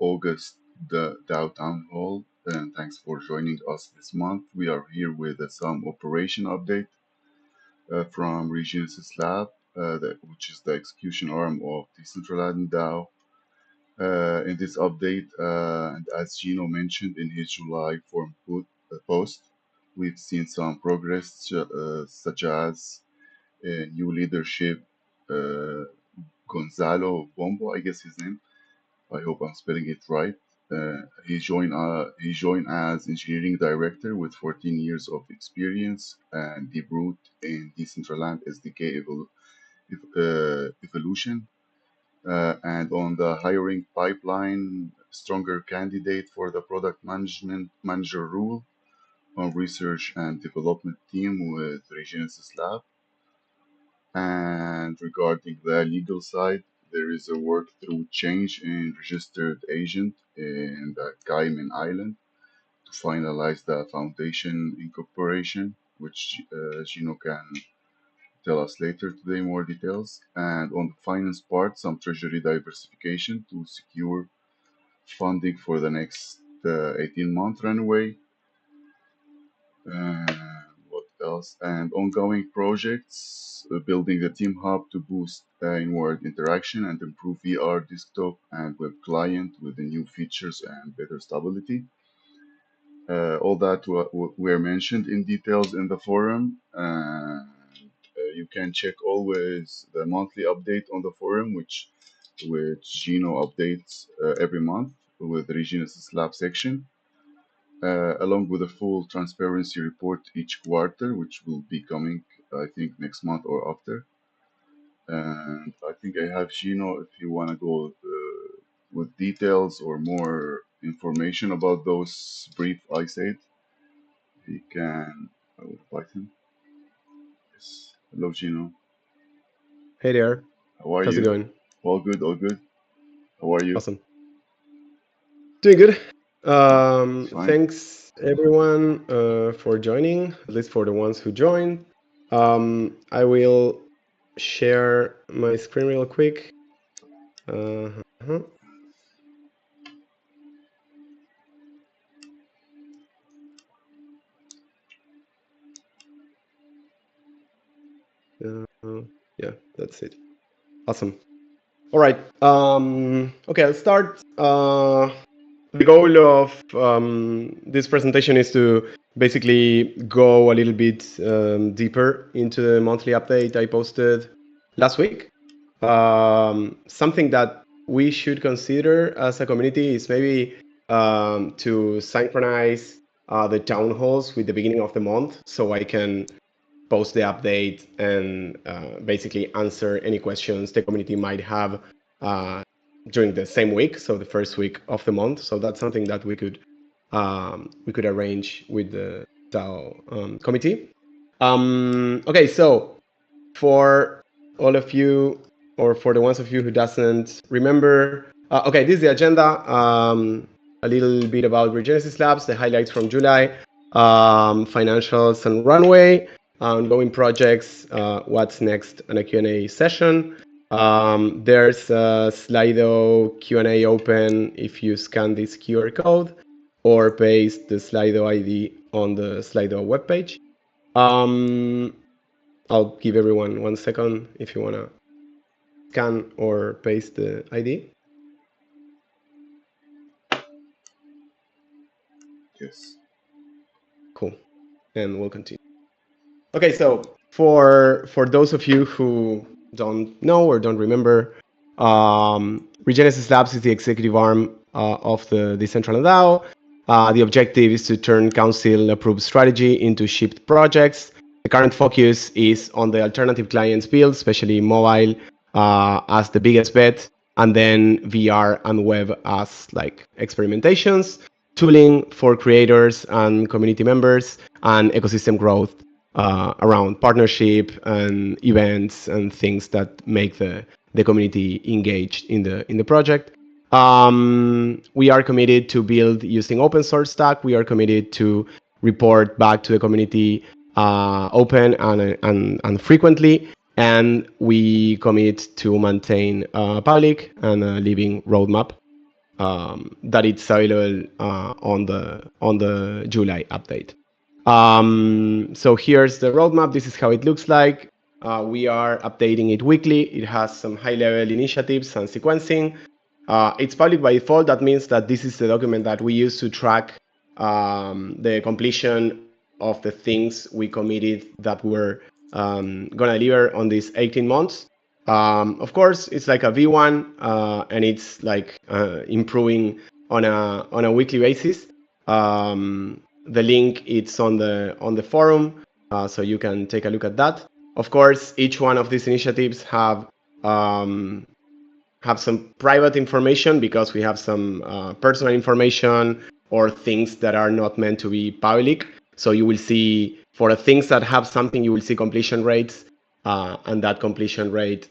August the DAO Town Hall, and thanks for joining us this month. We are here with some operation update from Regenesis Lab, which is the execution arm of Decentraland DAO. In this update, and as Gino mentioned in his July post, we've seen some progress, such as new leadership. Uh, Gonzalo Pombo, I guess his name. I hope I'm spelling it right. He joined as engineering director with 14 years of experience and deep root in Decentraland SDK evolution. And on the hiring pipeline, stronger candidate for the product management manager role on research and development team with Regenesis Lab. And regarding the legal side, there is a work through change in registered agent in the Cayman Island to finalize the foundation incorporation, which Gino can tell us later today more details. And on the finance part, some treasury diversification to secure funding for the next 18-month runway. Uh, what else? And ongoing projects, building the team hub to boost inward interaction and improve VR desktop and web client with the new features and better stability. All that were mentioned in details in the forum. You can check always the monthly update on the forum, which Gino updates every month with the Regenesis Lab section, along with a full transparency report each quarter, which will be coming, I think, next month or after. And I think I have Gino if you want to go with details or more information about those brief I said. He can. I will invite him. Yes. Hello, Gino. Hey there. How are How's it you? going? All good, all good. How are you? Awesome. Doing good. Fine. Thanks everyone for joining, at least for the ones who joined. I will share my screen real quick. Uh-huh. Yeah, that's it. Awesome. All right. Okay, I'll start. The goal of this presentation is to basically go a little bit deeper into the monthly update I posted last week. Something that we should consider as a community is maybe to synchronize the town halls with the beginning of the month, so I can post the update and basically answer any questions the community might have during the same week, so the first week of the month. So that's something that we could arrange with the DAO committee. Okay, so for all of you, or for the ones of you who doesn't remember, okay, this is the agenda. A little bit about Regenesis Labs, the highlights from July, financials and runway, ongoing projects, what's next, and a Q&A session. There's a Slido Q&A open if you scan this QR code or paste the Slido ID on the Slido webpage. I'll give everyone 1 second if you want to scan or paste the ID. Yes. Cool. And we'll continue. Okay, so for those of you who don't know or don't remember, Regenesis Labs is the executive arm of the Decentraland DAO. The objective is to turn council-approved strategy into shipped projects. The current focus is on the alternative clients build, especially mobile, as the biggest bet, and then VR and web as like experimentations, tooling for creators and community members, and ecosystem growth around partnership and events and things that make the community engaged in the project. We are committed to build using open source stack. We are committed to report back to the community open and frequently, and we commit to maintain a public and a living roadmap. that it's available on the July update. So here's the roadmap. This is how it looks like. We are updating it weekly. It has some high-level initiatives and sequencing. It's public by default. That means that this is the document that we use to track the completion of the things we committed that we're gonna deliver on these 18 months. Of course, it's like a V1, and it's like improving on a weekly basis. The link it's on the forum, so you can take a look at that. Of course, each one of these initiatives have some private information because we have some personal information or things that are not meant to be public. So you will see for the things that have something, you will see completion rates, and that completion rate,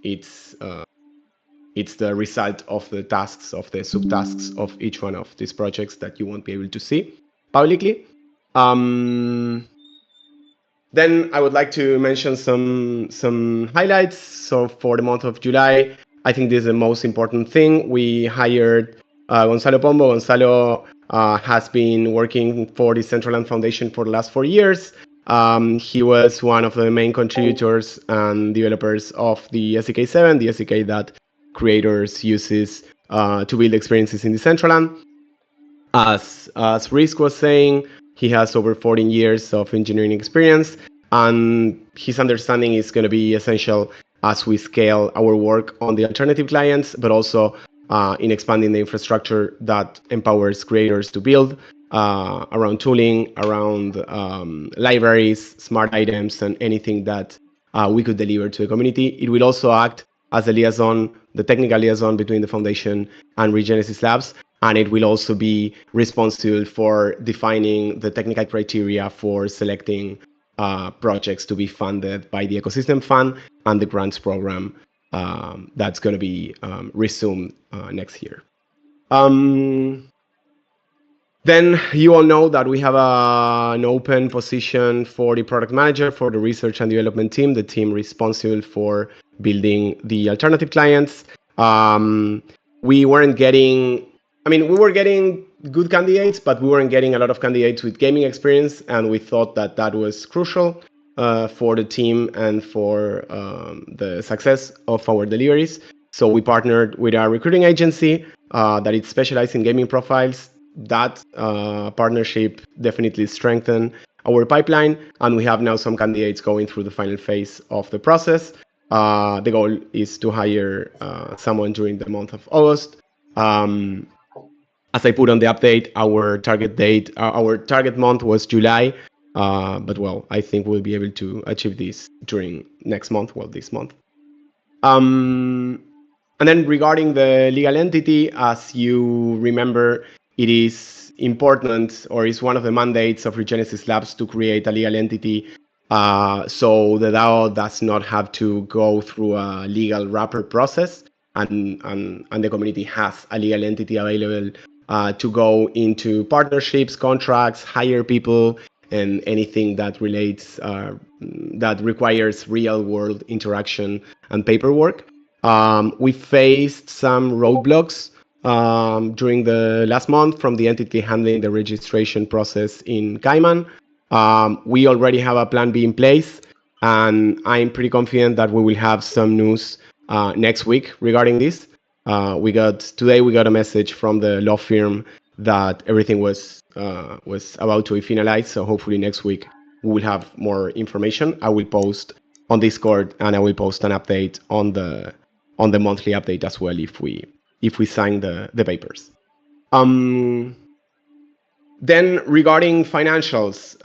it's the result of the tasks, of the subtasks of each one of these projects that you won't be able to see publicly. Then I would like to mention some highlights. So for the month of July, I think this is the most important thing. We hired Gonzalo Pombo. Gonzalo has been working for the Decentraland Foundation for the last 4 years. He was one of the main contributors and developers of the SDK7, the SDK that creators uses to build experiences in Decentraland. As Risk was saying, he has over 14 years of engineering experience, and his understanding is going to be essential as we scale our work on the alternative clients, but also in expanding the infrastructure that empowers creators to build around tooling, around libraries, smart items, and anything that we could deliver to the community. It will also act as a liaison, the technical liaison between the foundation and Regenesis Labs, and it will also be responsible for defining the technical criteria for selecting projects to be funded by the ecosystem fund and the grants program that's going to be resumed next year. Then you all know that we have an open position for the product manager for the research and development team, the team responsible for building the alternative clients. We weren't getting, we were getting good candidates, but we weren't getting a lot of candidates with gaming experience, and we thought that that was crucial for the team and for the success of our deliveries. So we partnered with a recruiting agency that is specialized in gaming profiles. That partnership definitely strengthened our pipeline, and we have now some candidates going through the final phase of the process. The goal is to hire someone during the month of August. As I put on the update, our target month was July, but well, I think we'll be able to achieve this during next month, this month. And then regarding the legal entity, as you remember, it is important, or is one of the mandates of Regenesis Labs to create a legal entity, so the DAO does not have to go through a legal wrapper process, and the community has a legal entity available to go into partnerships, contracts, hire people, and anything that relates, that requires real-world interaction and paperwork. We faced some roadblocks during the last month from the entity handling the registration process in Cayman. We already have a plan B in place, and I'm pretty confident that we will have some news next week regarding this. Today we got a message from the law firm that everything was about to be finalized. So hopefully next week we will have more information. I will post on Discord, and I will post an update on the monthly update as well if we sign the papers. Then regarding financials,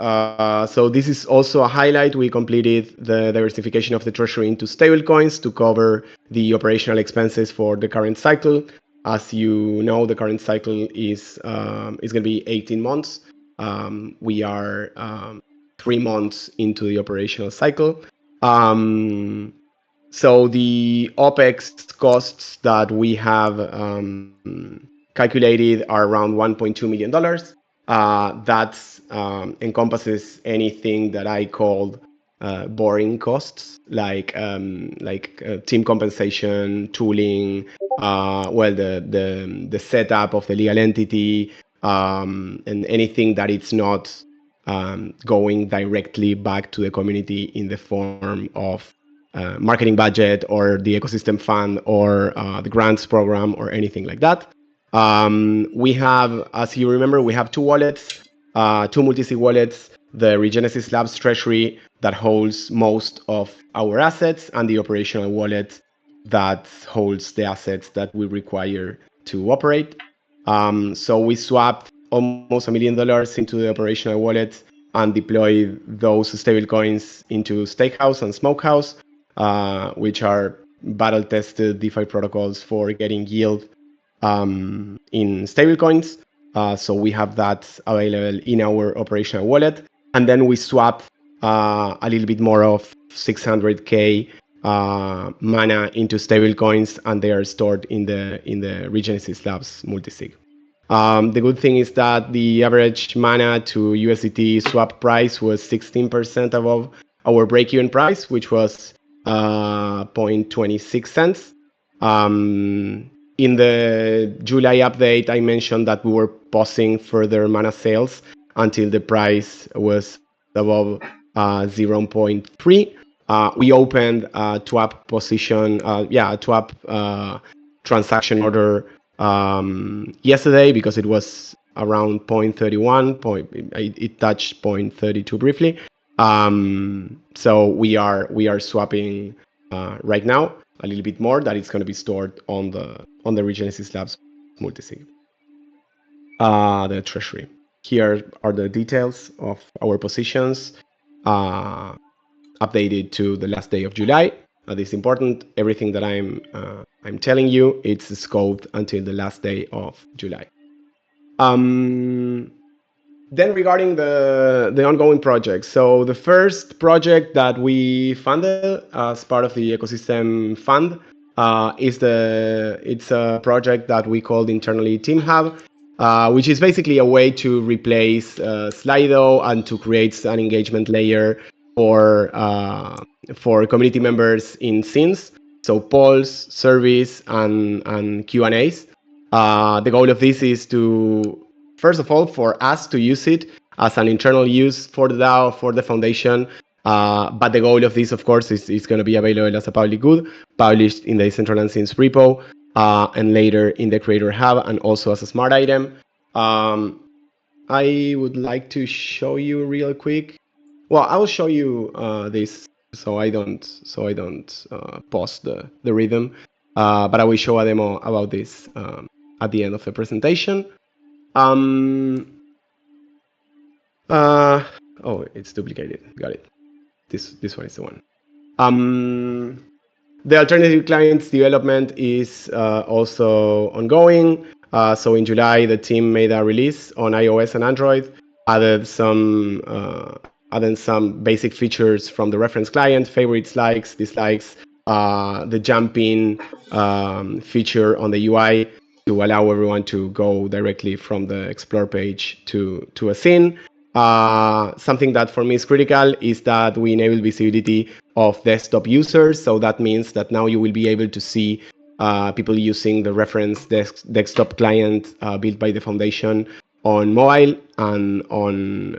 so this is also a highlight. We completed the diversification of the treasury into stablecoins to cover the operational expenses for the current cycle. As you know, the current cycle is going to be 18 months. We are 3 months into the operational cycle. So the OPEX costs that we have calculated are around $1.2 million. That encompasses anything that I called boring costs like team compensation, tooling, the setup of the legal entity, and anything that it's not going directly back to the community in the form of marketing budget or the ecosystem fund or the grants program or anything like that. We have, as you remember, we have two wallets, two multi-sig wallets, the Regenesis Labs treasury that holds most of our assets and the operational wallet that holds the assets that we require to operate. So we swapped almost $1 million into the operational wallet and deployed those stablecoins into Stakehouse and Smokehouse, which are battle-tested DeFi protocols for getting yield in stablecoins. So we have that available in our operational wallet. And then we swap a little bit more of 600K mana into stablecoins, and they are stored in the Regenesis Labs multisig. The good thing is that the average mana to USDT swap price was 16% above our break-even price, which was 0.26 cents. In the July update, I mentioned that we were pausing further mana sales until the price was above 0.3. We opened a twap position, a twap transaction order yesterday because it was around 0.31. It touched 0.32 briefly. So we are swapping right now a little bit more that is going to be stored on the Regenesis Labs multisig, the treasury. Here are the details of our positions, updated to the last day of July. This is important. Everything that I'm telling you, it's scoped until the last day of July. Then regarding the ongoing projects, so the first project that we funded as part of the ecosystem fund it's a project that we called internally Team Hub, which is basically a way to replace Slido and to create an engagement layer for community members in scenes, so polls, surveys, and Q&As. The goal of this is to, first of all, for us to use it as an internal use for the DAO, for the foundation. But the goal of this, of course, is going to be available as a public good, published in the Decentraland Scenes repo, and later in the Creator Hub, and also as a smart item. I would like to show you real quick. Well, I will show you this so I don't pause the rhythm. But I will show a demo about this at the end of the presentation. Oh, it's duplicated. Got it. This one is the one. The alternative clients development is also ongoing. So in July, the team made a release on iOS and Android, added some basic features from the reference client, favorites, likes, dislikes, the jump-in feature on the UI to allow everyone to go directly from the Explore page to a scene. Something that for me is critical is that we enable visibility of desktop users. So that means that now you will be able to see people using the reference desktop client built by the foundation on mobile and on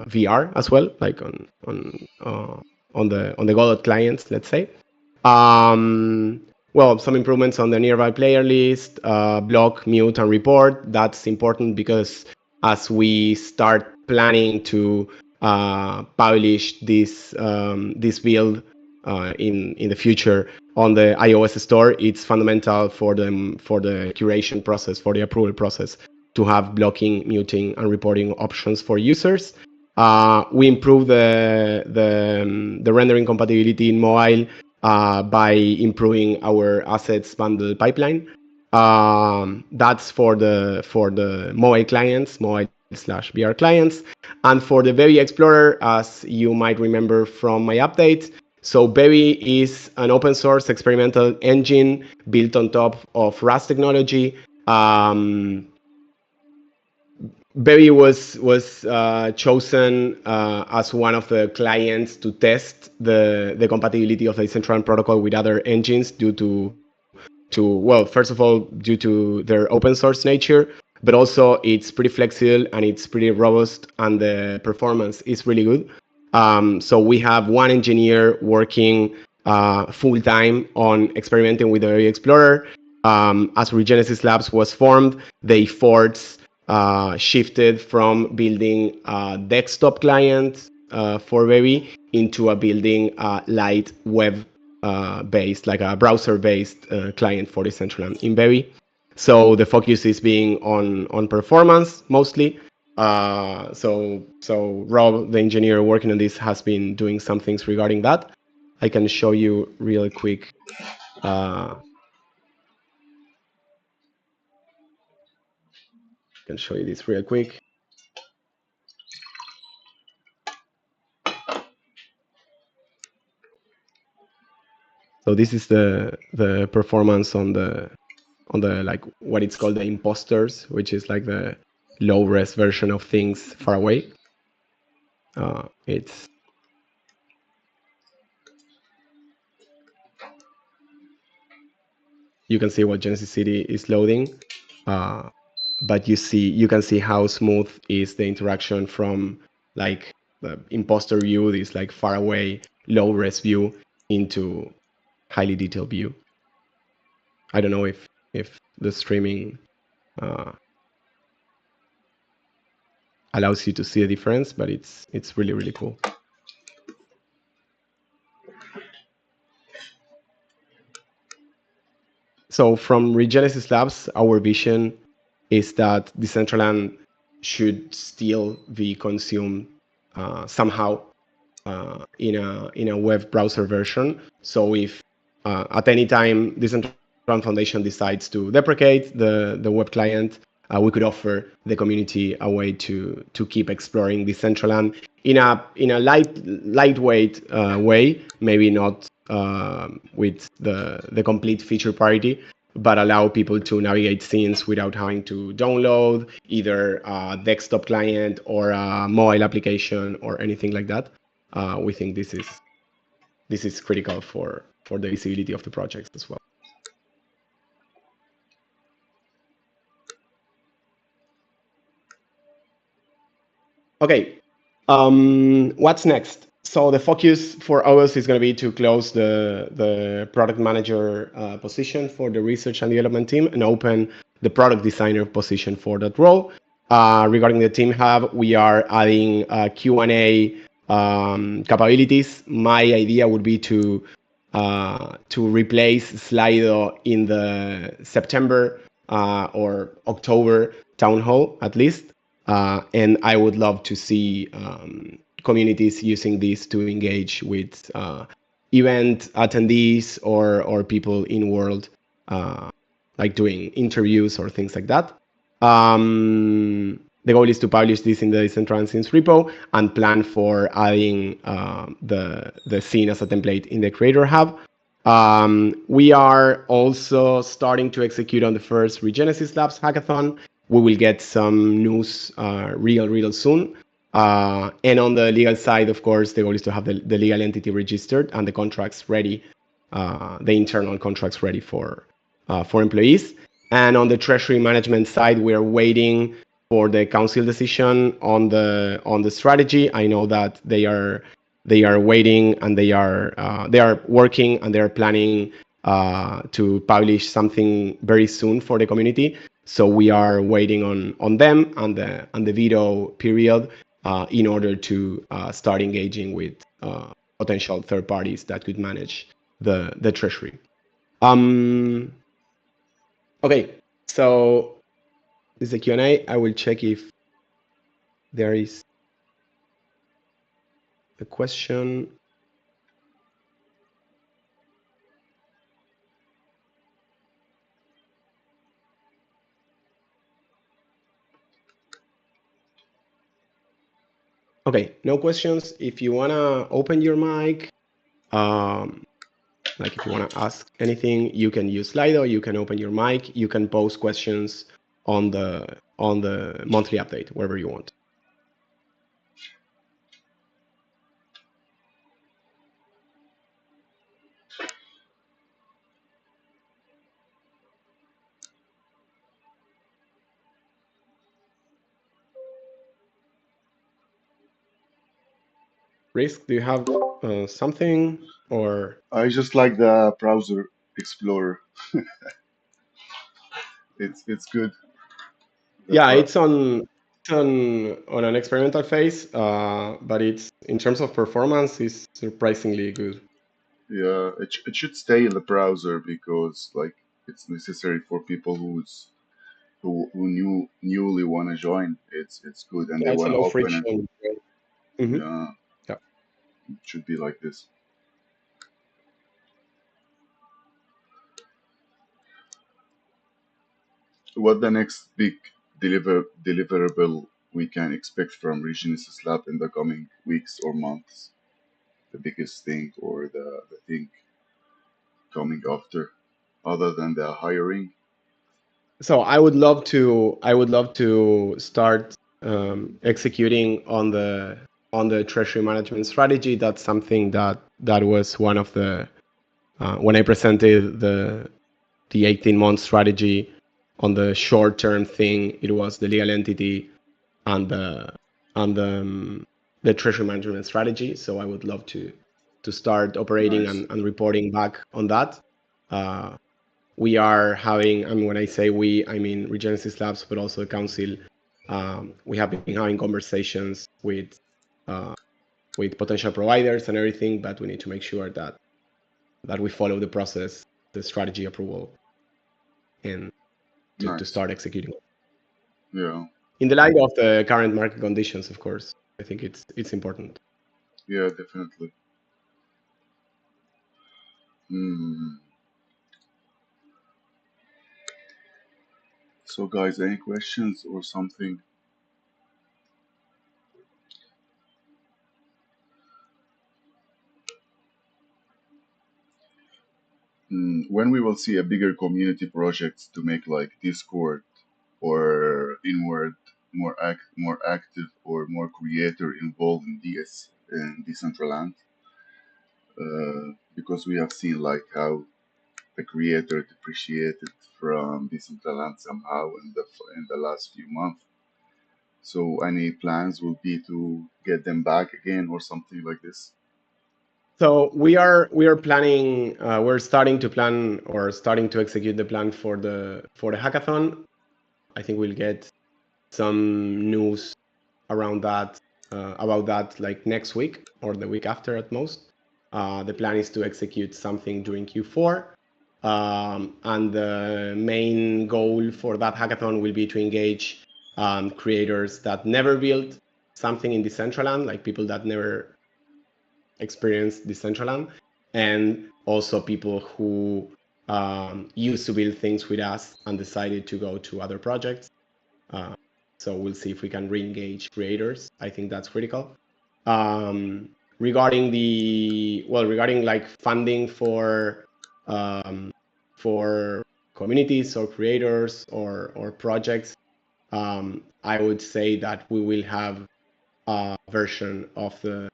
VR as well, like on the Godot clients, let's say. Well, some improvements on the nearby player list, block, mute, and report. That's important because as we start planning to publish this build in the future on the iOS store, it's fundamental for the curation process, for the approval process, to have blocking, muting, and reporting options for users. We improve the rendering compatibility in mobile by improving our assets bundle pipeline. That's for the mobile clients, mobile/VR clients, and for the Bevy Explorer, as you might remember from my update. So Bevy is an open source experimental engine built on top of Rust technology. Bevy was chosen as one of the clients to test the compatibility of the Decentraland protocol with other engines due to well, first of all, due to their open source nature, but also it's pretty flexible and it's pretty robust and the performance is really good. So we have one engineer working full time on experimenting with the Bevy Explorer. As Regenesis Labs was formed, they forced shifted from building a desktop client for Bevy into a building light web based, like a browser based client for Decentraland in Bevy. So the focus is being on performance mostly. So Rob, the engineer working on this, has been doing some things regarding that. I can show you real quick. Can show you this real quick. So this is the performance on the like what it's called the imposters, which is like the low res version of things far away. It's you can see what Genesis City is loading, but you can see how smooth is the interaction from like the imposter view, this like far away low res view, into highly detailed view. I don't know if the streaming allows you to see a difference, but it's really cool. So from Regenesis Labs, our vision is that Decentraland should still be consumed somehow in a web browser version. So if at any time Decentraland Foundation decides to deprecate the web client, we could offer the community a way to keep exploring Decentraland in a lightweight way, maybe not with the complete feature parity, but allow people to navigate scenes without having to download either a desktop client or a mobile application or anything like that. We think this is critical for the visibility of the projects as well. Okay, what's next? So the focus for August is going to be to close the product manager position for the research and development team and open the product designer position for that role. Regarding the team hub, we are adding Q&A capabilities. My idea would be to replace Slido in the September or October town hall at least. And I would love to see communities using this to engage with event attendees or people in world, like doing interviews or things like that. The goal is to publish this in the Decentraland Scenes repo and plan for adding the scene as a template in the Creator Hub. We are also starting to execute on the first Regenesis Labs hackathon. We will get some news real soon. And on the legal side, of course, the goal is to have the legal entity registered and the contracts ready, the internal contracts ready for employees. And on the treasury management side, we are waiting for the council decision on the strategy. I know that they are waiting and they are working and they are planning to publish something very soon for the community. So we are waiting on them and the veto period in order to start engaging with potential third parties that could manage the treasury. Okay, so this is a Q&A. I will check if there is a question. Okay, no questions. If you wanna open your mic, like if you wanna ask anything, you can use Slido. You can open your mic. You can post questions on the monthly update, wherever you want. Risk, do you have something or? I just like the browser explorer. It's good. The Yeah, bro it's on an experimental phase, but it's in terms of performance, is surprisingly good. Yeah, it should stay in the browser because like it's necessary for people who newly want to join. It's good and they Yeah, it's a want to low open it. friction. Hmm. Yeah, Yeah. it should be like this. What the next big deliverable we can expect from Regenesis Lab in the coming weeks or months? The biggest thing or the thing coming after, other than the hiring? So I would love to start executing on the treasury management strategy. That's something that was one of the when I presented the 18-month strategy on the short term thing. It was the legal entity and the treasury management strategy. So I would love to start operating Nice, and reporting back on that. Uh, we are having, I mean, when I say we, I mean Regenesis Labs, but also the council. We have been having conversations uh, with potential providers and everything, but we need to make sure that we follow the process, the strategy approval, and to nice. start executing. Yeah, In the light of the current market conditions, of course, I think it's important. yeah, definitely. Hmm. So, guys, any questions or something? When we will see a bigger community projects to make like Discord or inward more active or more creator involved in DS in Decentraland, because we have seen like how the creator depreciated from Decentraland somehow in the last few months. So any plans will be to get them back again or something like this? So we are planning. We're starting to plan or starting to execute the plan for the hackathon. I think we'll get some news around that about that like next week or the week after at most. The plan is to execute something during Q4, and the main goal for that hackathon will be to engage creators that never built something in Decentraland, like people that never experienced Decentraland, and also people who used to build things with us and decided to go to other projects. Uh, so we'll see if we can re-engage creators. I think that's critical. Regarding like funding for communities or creators or projects, I would say that we will have a version of the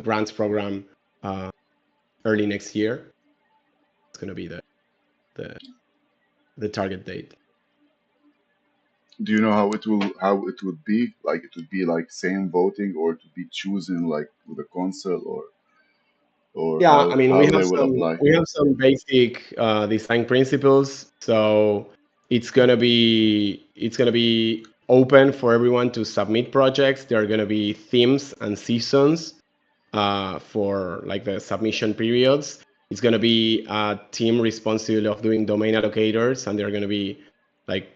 grants program uh, early next year. It's going to be the the target date. Do you know how it would be? Like it would be like same voting or to be chosen like with a console or Yeah, I mean, how they will apply? we have some basic design principles. So it's gonna be open for everyone to submit projects. There are gonna be themes and seasons for like the submission periods. It's gonna be a team responsible of doing domain allocators, and they're gonna be like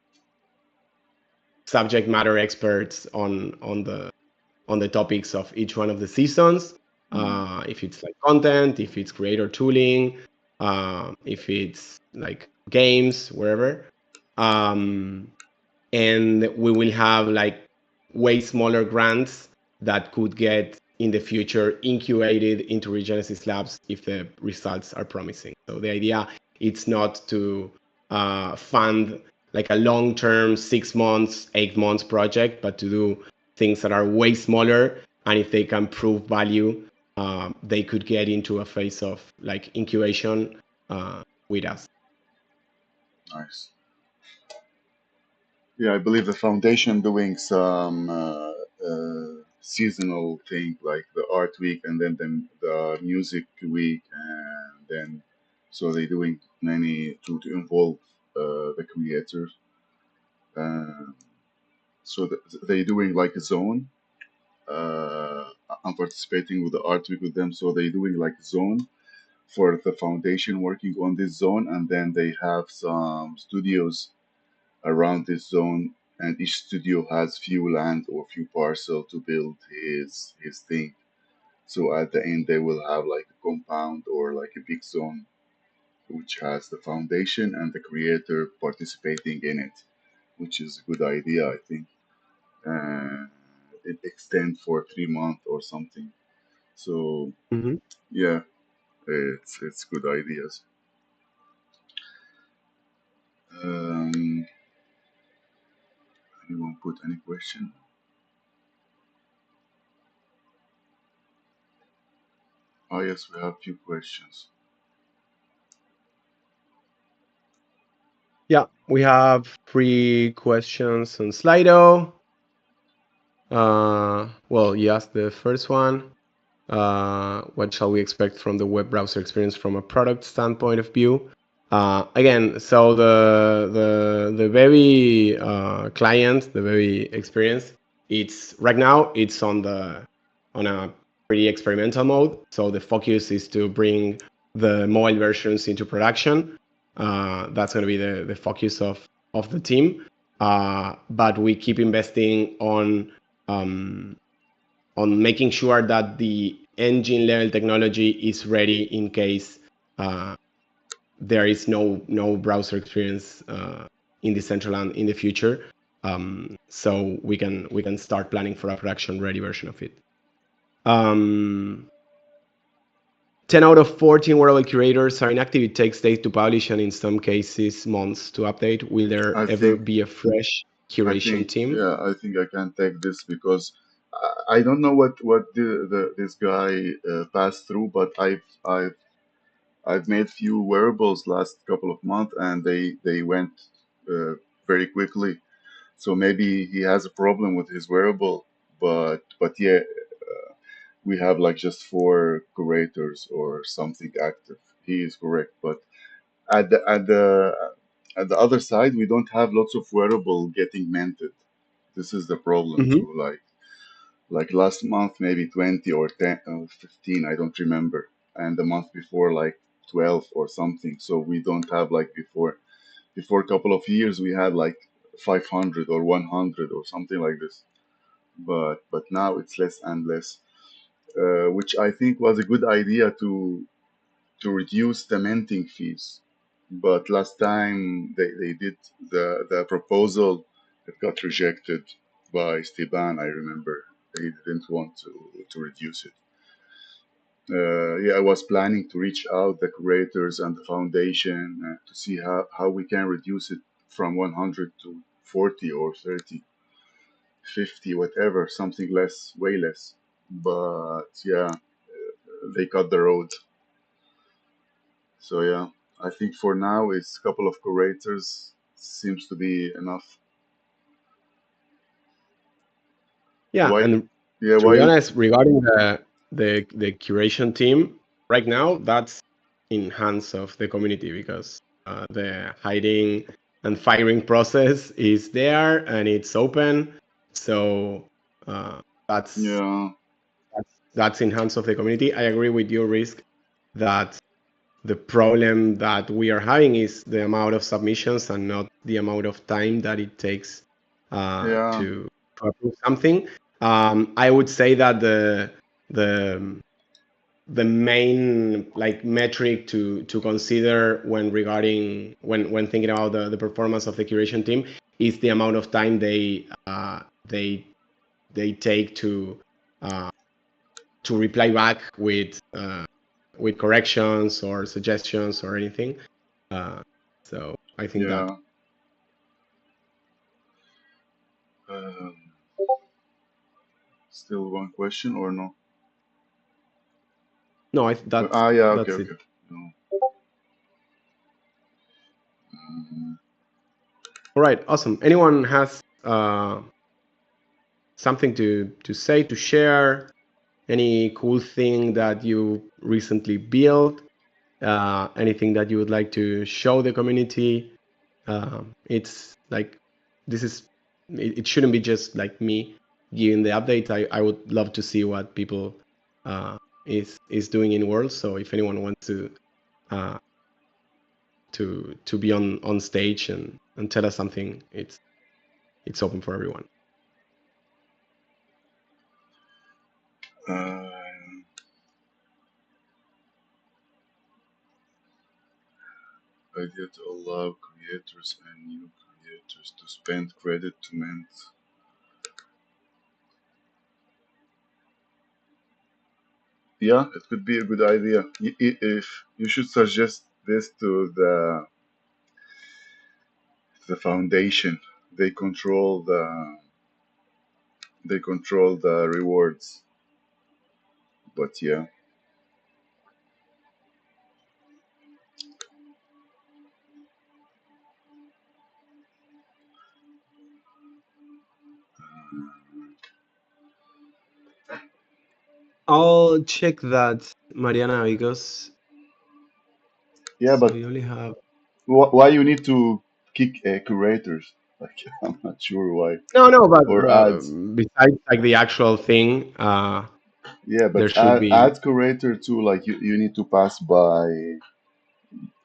subject matter experts on the topics of each one of the seasons. Mm, If it's like content, if it's creator tooling, if it's like games, wherever. Um, and we will have like way smaller grants that could get in the future incubated into Regenesis Labs if the results are promising. So the idea it's not to fund like a long-term 6 months, 8 months project, but to do things that are way smaller. And if they can prove value, they could get into a phase of like incubation with us. Nice. Yeah, I believe the foundation doing some seasonal thing like the art week and then the music week and then so they're doing many to involve the creators. Um, so they're doing like a zone. I'm participating with the art week with them, so they're doing like a zone for the foundation working on this zone, and then they have some studios around this zone, and each studio has few land or few parcel to build his thing. So at the end, they will have like a compound or like a big zone which has the foundation and the creator participating in it, which is a good idea, I think. Uh, it extend for 3 months or something. So Mm-hmm. yeah, it's good ideas. Um, anyone put any question? Oh yes, we have few questions. Yeah, we have 3 questions on Slido. Well, you asked the first one. What shall we expect from the web browser experience from a product standpoint of view? Again, so the Bevy client, the Bevy experience, it's right now it's on a pretty experimental mode. So the focus is to bring the mobile versions into production. That's going to be the focus of the team. But we keep investing on making sure that the engine level technology is ready in case there is no browser experience in Decentraland in the future. So we can start planning for a production ready version of it. 10 out of 14 wearable curators are inactive. It takes days to publish and in some cases months to update. Will there I ever think be a fresh I curation think team? yeah, I think I can take this because I don't know what this guy passed through, but I've made few wearables last couple of months and they went very quickly. So maybe he has a problem with his wearable, but yeah, we have like just four curators or something active. He is correct, but at the other side, we don't have lots of wearable getting minted. This is the problem Mm-hmm. too. Like last month, maybe 20 or 10 or 15, I don't remember, and the month before like 12 or something. So we don't have like before a couple of years we had like 500 or 100 or something like this. But now it's less and less, which I think was a good idea to reduce the minting fees. But last time they did the proposal, it got rejected by Steban, I remember. They didn't want to reduce it. Yeah, I was planning to reach out the curators and the foundation to see how we can reduce it from 100 to 40 or 30, 50, whatever, something less, way less. But yeah, they cut the road. So yeah, I think for now it's a couple of curators seems to be enough. Yeah, Why? and Yeah, to be why? honest, regarding the curation team, right now that's in hands of the community because the hiding and firing process is there and it's open. So uh, that's Yeah, that's in hands of the community. I agree with your risk that the problem that we are having is the amount of submissions and not the amount of time that it takes yeah, to approve something. I would say that the the main like metric to consider when regarding when thinking about the performance of the curation team is the amount of time they take uh, to reply back with corrections or suggestions or anything. Uh, so I think that yeah. Still one question or no? No, Yeah, okay, that's it. okay. No. Um, All right, awesome. Anyone has something to say, to share? Any cool thing that you recently built? Anything that you would like to show the community? It's like it shouldn't be just like me giving the update. I would love to see what people is doing in world. So if anyone wants uh, to be on stage and tell us something, it's open for everyone. uh, idea to allow creators and new creators to spend credit to mint. Yeah, it could be a good idea. If you should suggest this to the foundation, they control the rewards. But yeah, I'll check that, Mariana, because yeah, so but you only have why you need to kick curators? Like I'm not sure why. no, but Or ads. besides like the actual thing, Yeah, there but should be. ads curator too. Like you need to pass by.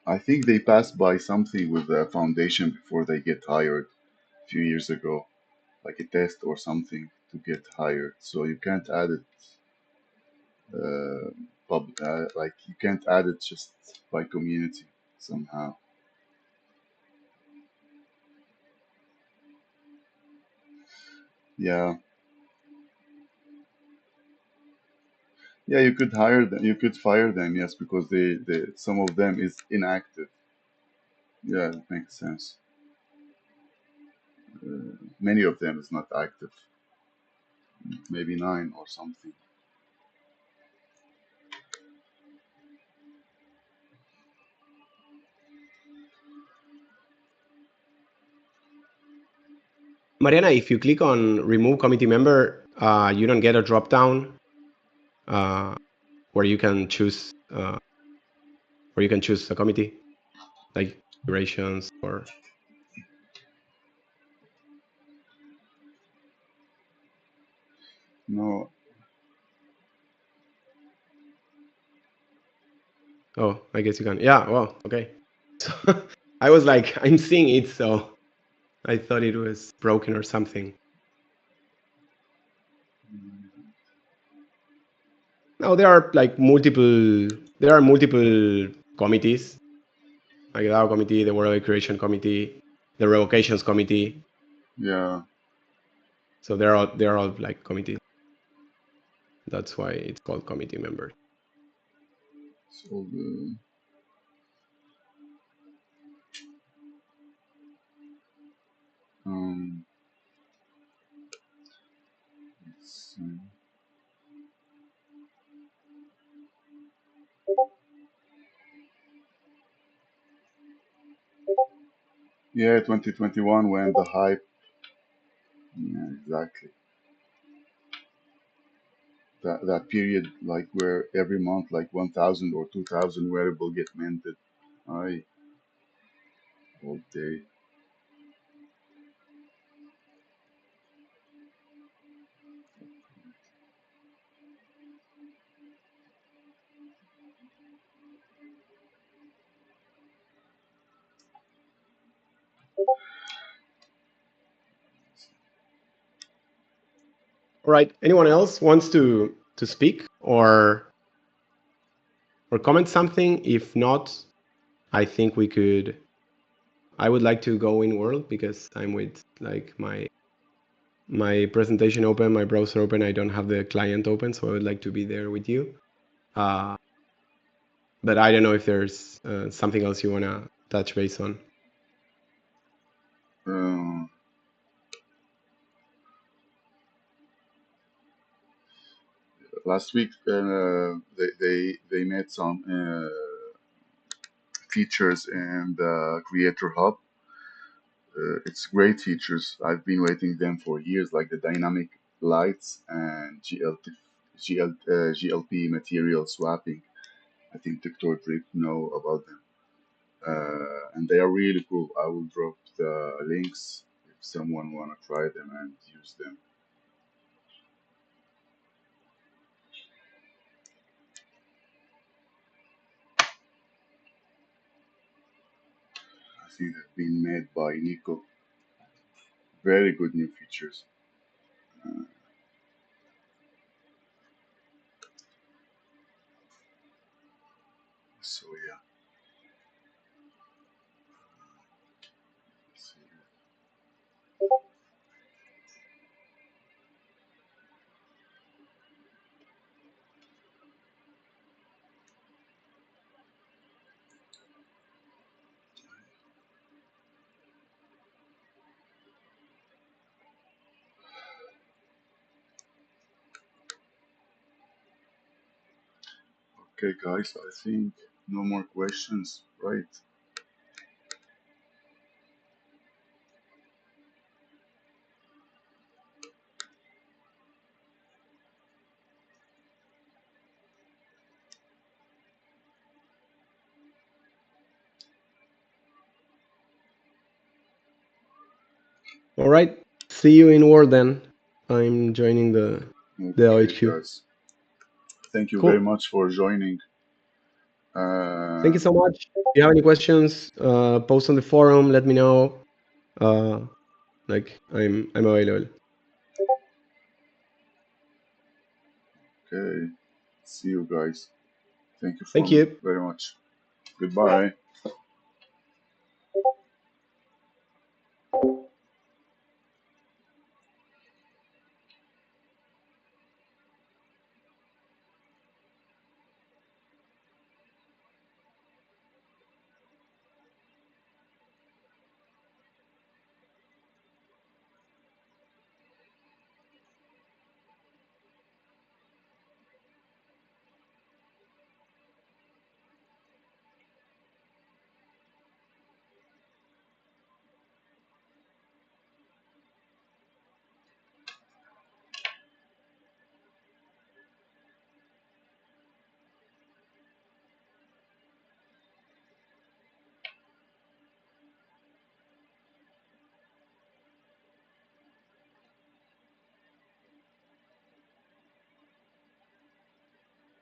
I think they passed by something with the foundation before they get hired a few years ago, like a test or something to get hired. So you can't add it. Like you can't add it just by community somehow. Yeah, yeah. You could hire them. You could fire them. Yes, because they some of them is inactive. Yeah, that makes sense. Many of them is not active. Maybe nine or something. Mariana, if you click on remove committee member, you don't get a drop down uh, where you can choose a committee like durations or. No, Oh, I guess you can. Yeah. Well, okay. So I was like, I'm seeing it, so I thought it was broken or something. No, there are like multiple. There are multiple committees, like the DAO committee, the World Creation Committee, the Revocations Committee. yeah. So they're all like committees. That's why it's called committee members. So the um, it's, yeah, 2021 when the hype. Yeah, exactly. That period, like where every month, like 1,000 or 2,000 wearable get minted. I all day. All right. Anyone else wants to speak or comment something? If not, I think we could. I would like to go in world because I'm with like my presentation open, my browser open. I don't have the client open, so I would like to be there with you. Uh, but I don't know if there's something else you wanna touch base on. Um, Last week, they made some features in the Creator Hub. It's great features. I've been waiting them for years, like the dynamic lights and GLP material swapping. I think Victor Drake know about them, and they are really cool. I will drop the links if someone wanna try them and use them. I think they've been made by Nico. Very good new features. Uh, so yeah. Let's see. Okay, guys, I think no more questions, right? All right. See you in war then. I'm joining the Okay, OHQ. guys. Thank you very Cool. much for joining. Thank you so much. If you have any questions, post on the forum. Let me know. Uh, I'm available. Okay, see you guys. Thank you Thank for you. very much. Goodbye.